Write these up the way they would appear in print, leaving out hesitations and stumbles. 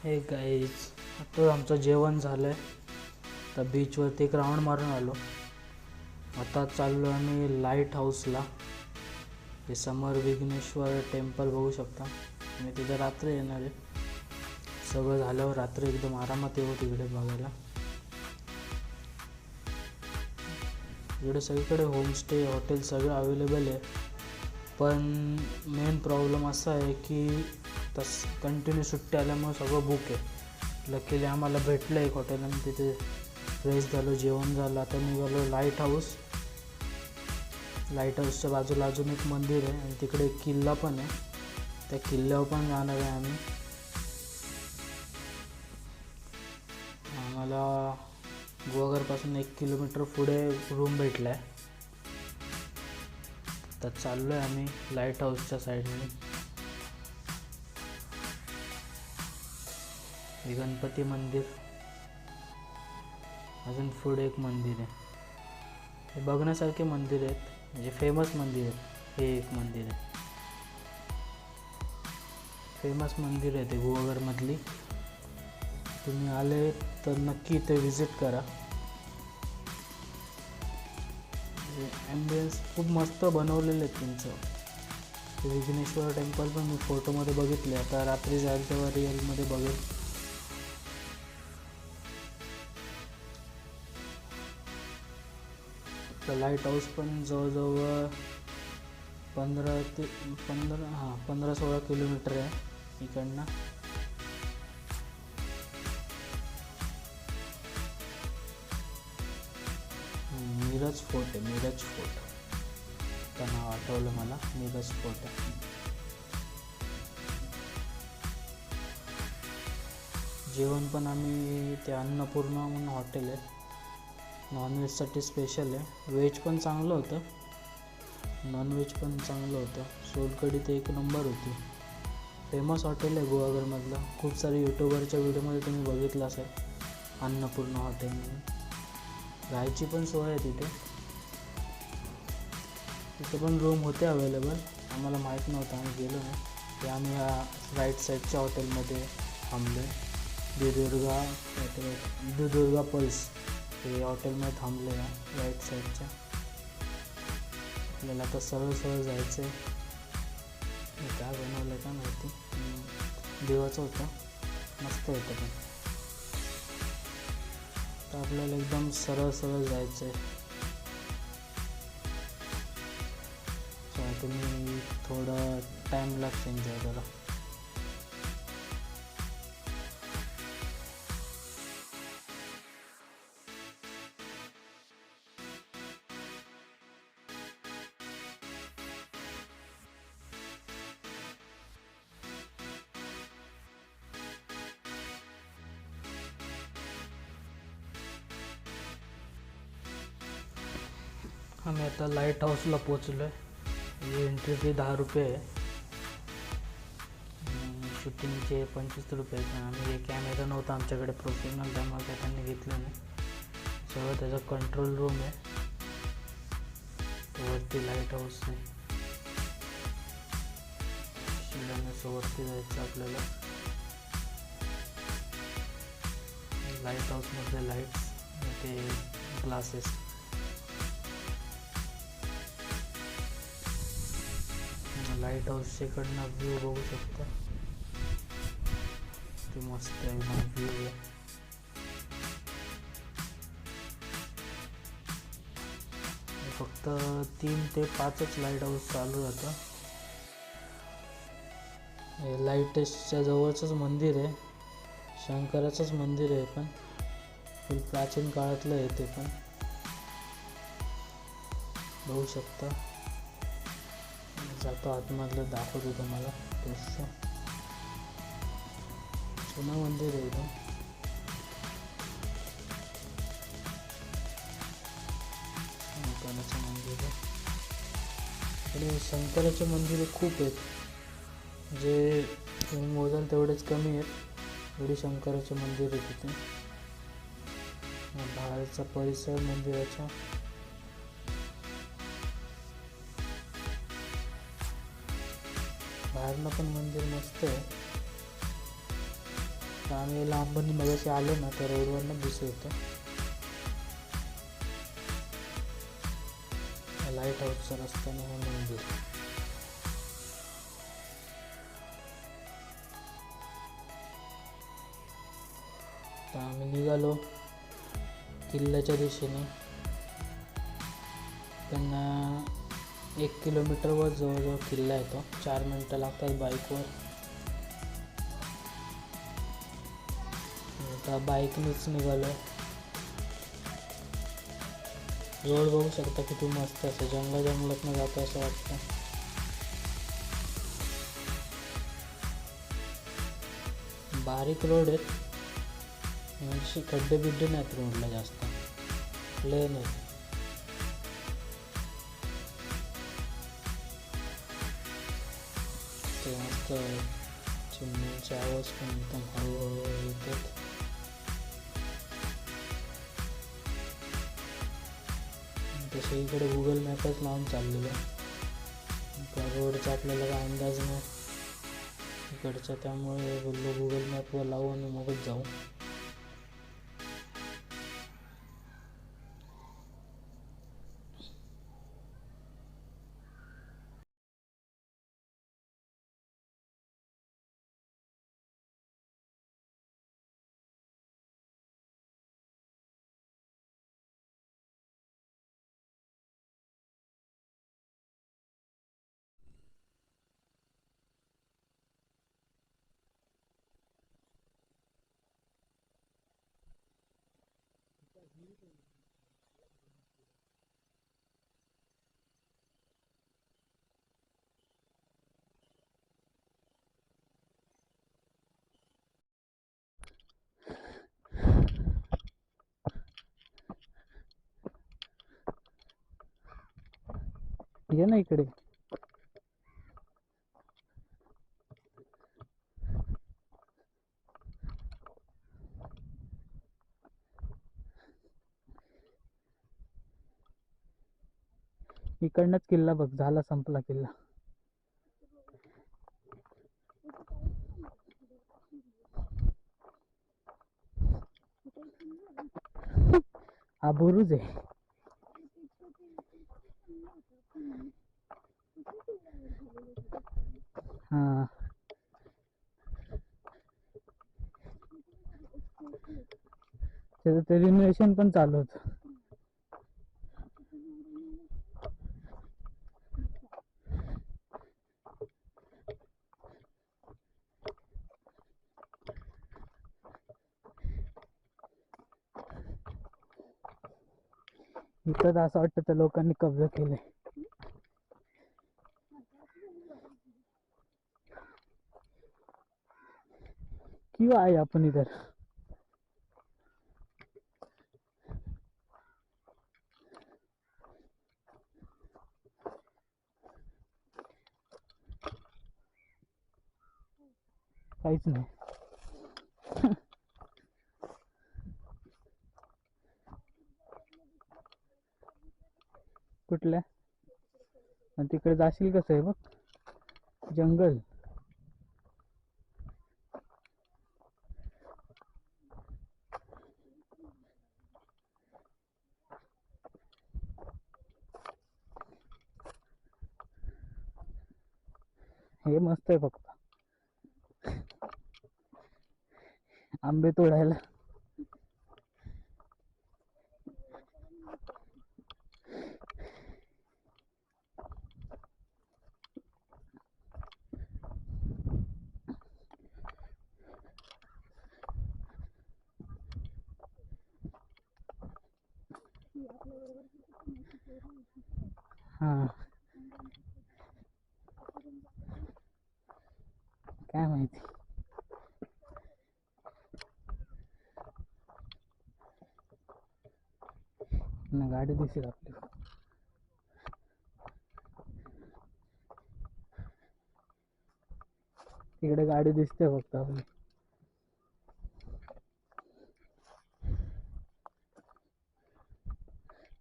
हे गाईज, आता आमचं जेवण झालं आहे. तर बीचवरती एक राऊंड मारून आलो. आता चाललो आम्ही लाईट हाऊसला. हे समोर विघ्नेश्वर टेम्पल बघू शकता. मी तिथे रात्री येणार आहे. सगळं झाल्यावर रात्री एकदम आरामात येऊ तिकडे बघायला. इकडे सगळीकडे होमस्टे हॉटेल सगळं अवेलेबल आहे. पण मेन प्रॉब्लेम असा आहे की कंटिन्यू सुट्टी आल्यामुळे सगळं बुक आहे. लकीली आम्हाला भेटलं एक हॉटेल आणि तिथे फ्रेश झालो, जेवण झालं. आता निघालो लाईट हाऊसच्या बाजूला अजून एक मंदिर आहे आणि तिकडे एक किल्ला पण आहे. त्या किल्ल्यावर पण जाणार आहे आम्ही. आम्हाला गुहागरपासून 1 किलोमीटर पुढे रूम भेटला आहे. तर चाललो आहे आम्ही लाईट हाऊसच्या साईडने. हे गणपती मंदिर, अजून पुढे एक मंदिर आहे. हे बघण्यासारखे मंदिर आहेत, म्हणजे फेमस मंदिर आहेत. हे एक मंदिर आहे, फेमस मंदिर आहे ते गुहागरमधली. तुम्ही आले तर नक्की इथे विजिट करा. ॲम्बियन्स खूप मस्त बनवलेले आहेत त्यांचं. ते विघ्नेश्वर टेम्पल पण मी फोटोमध्ये बघितले. आता रात्री जाईल तेव्हा रिअलमध्ये बघेल. तर लाईट हाऊस पण जवळजवळ 15-16 किलोमीटर आहे इकडनं. मिरज फोर्ट आहे, मिरज फोर्ट. त्या नाव आठवलं मला, मिरज फोर्ट आहे. जेवण पण आम्ही ते अन्नपूर्णा म्हणून हॉटेल आहे, नॉनव्हेजसाठी स्पेशल आहे. व्हेज पण चांगलं होतं, नॉनव्हेज पण चांगलं होतं. सोलकढी ते एक नंबर होती. फेमस हॉटेल आहे गुहागरमधलं. खूप सारे यूट्यूबरच्या व्हिडिओमध्ये तुम्ही बघितलं असेल, अन्नपूर्णा हॉटेल म्हणून. राहायची पण सोय आहे तिथे. तिथे पण रूम होते अवेलेबल. आम्हाला माहीत नव्हतं, आम्ही गेलो नाही. ते आम्ही या राईट साईडच्या हॉटेलमध्ये थांबलो. दुर्गा पल्स हे हॉटेलमध्ये थांबले या राईट साईडच्या. आपल्याला आता सरळ जायचं आहे. काय बनवलं का माहिती, देवाचं होतं, मस्त होतं. पण तर आपल्याला एकदम सरळ जायचं आहे. तुम्ही थोडं टाईम लागतो एन्जॉय करा. आम्ही आता लाईट हाऊसला पोचलो आहे. एंट्री फी 10 रुपये आहे, शूटिंगचे 25 रुपये. पण आम्ही कॅमेरा नव्हता आमच्याकडे प्रोफेशनल, त्यामुळे काय त्यांनी घेतलं नाही. सगळं त्याचा कंट्रोल रूम आहे. वरती लाईट हाऊस आहे, शिलान्यास वरती जायचं आपल्याला. लाईट हाऊसमधले लाईट्स, ते ग्लासेस. लाईट हाऊसच्या इकडनं व्ह्यू बघू शकता, ते मस्त आहे व्ह्यू आहे. फक्त 3 ते 5च लाईट हाऊस चालू राहतं. हे लाईट हाऊसच्या जवळचंच मंदिर आहे, शंकराचंच मंदिर आहे. पण फुल प्राचीन काळातलं आहे ते पण बघू शकता. जातो आतमधलं, दाखवतो तुम्हाला. तसं जुनं मंदिर आहे एकदम. शंकराचं मंदिर आहे इकडे. शंकराचे मंदिरे खूप आहेत, जे तुम्ही मोजाल तेवढेच कमी आहेत. एवढी शंकराचे मंदिर आहे तिथे. बाहेरचा परिसर मंदिराचा बाहेरनं पण मंदिर मस्त आहे. तर आम्ही लांबणी मगाशी आलो ना तर रोडवरनं दिसत होतं लाईट हाऊसचा रस्त्याने हे मंदिर. तर आम्ही निघालो किल्ल्याच्या दिशेने. त्यांना 1 किलोमीटरवर जवळजवळ किल्ला येतो. 4 मिनटं लागतात बाईकवर. आता बाईकनेच निघालो. रोड बघू शकता किती मस्त असं जंगलातनं जातं असं वाटतं. बारीक रोड आहेत म्हणजे खड्डे बिड्डे नाहीत रोडला जास्त, प्लेन आहेत. ते मस्त चिमण्यांचे आवाज पण एकदम हळूहळू येतात. तसे इकडे गुगल मॅपच लावून चाललेलो. त्या रोडचा आपल्याला काय अंदाज नाही इकडचा, त्यामुळे बोललो गुगल मॅपवर लावू आणि मगच जाऊ. ये ना इकडे. इकडनंच किल्ला बघ, झाला संपला किल्ला. हा बुरुज आहे. हा त्याचं ते रिनोव्हेशन पण चालू होतं. इथं असं वाटतं त्या लोकांनी कब्जा केले. क्यों आए आपण इधर? काहीच नाही. कुठल्या? आणि तिकडे जाशील कसं आहे बघ, जंगल. हे मस्त आहे फक्त आंबे तोडायला. हा काय माहिती. ना गाडी दिसेल आपली. तिकडे गाडी दिसते फक्त आपली.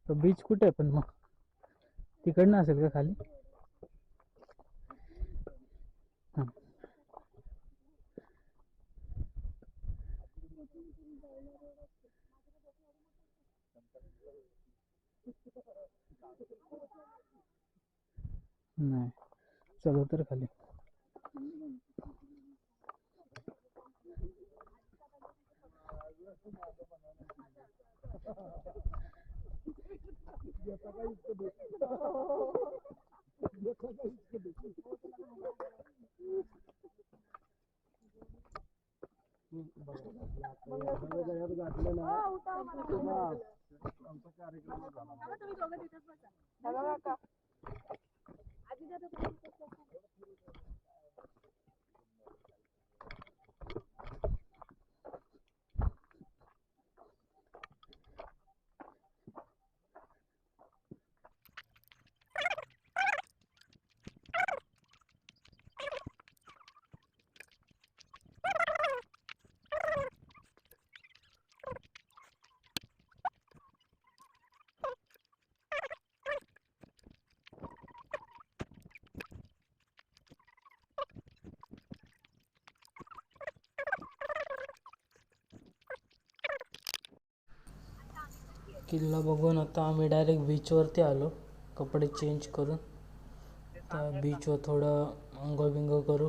तो बीच कुठे आहे पण मग? तिकडनं असेल का खाली? नाही चला तर खाली. किल्ला बघून आता आम्ही डायरेक्ट बीचवरती आलो कपडे चेंज करून. त्या बीचवर थोडं आंघोळ बिंघोळ करू,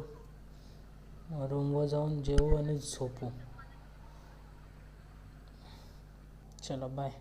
रूमवर जाऊन जेवू आणि झोपू. चला बाय.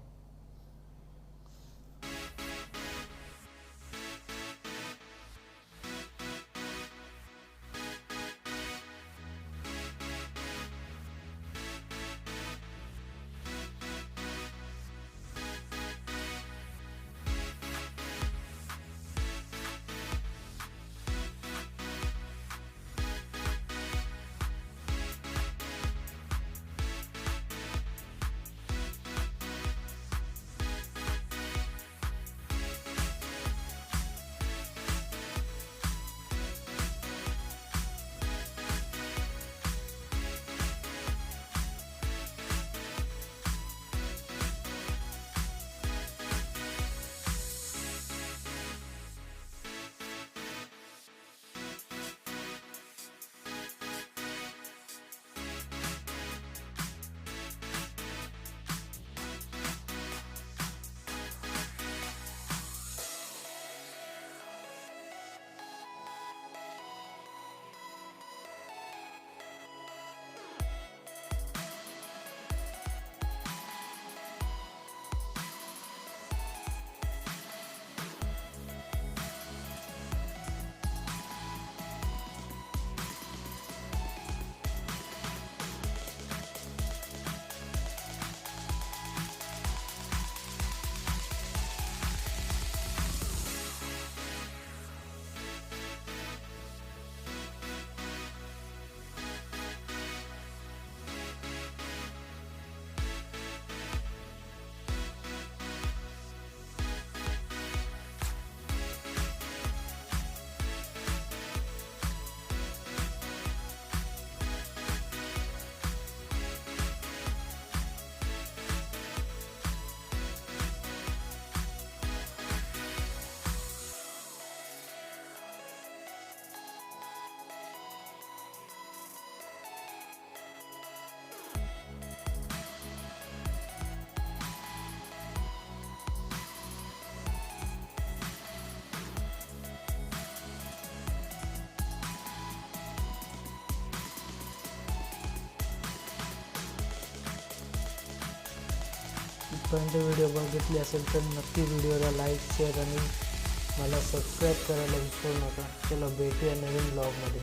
इथपर्यंत व्हिडिओ बघितली असेल तर नक्की व्हिडिओला लाईक शेअर आणि मला सबस्क्राईब करायला विसरू नका. चला भेटूया नवीन ब्लॉगमध्ये.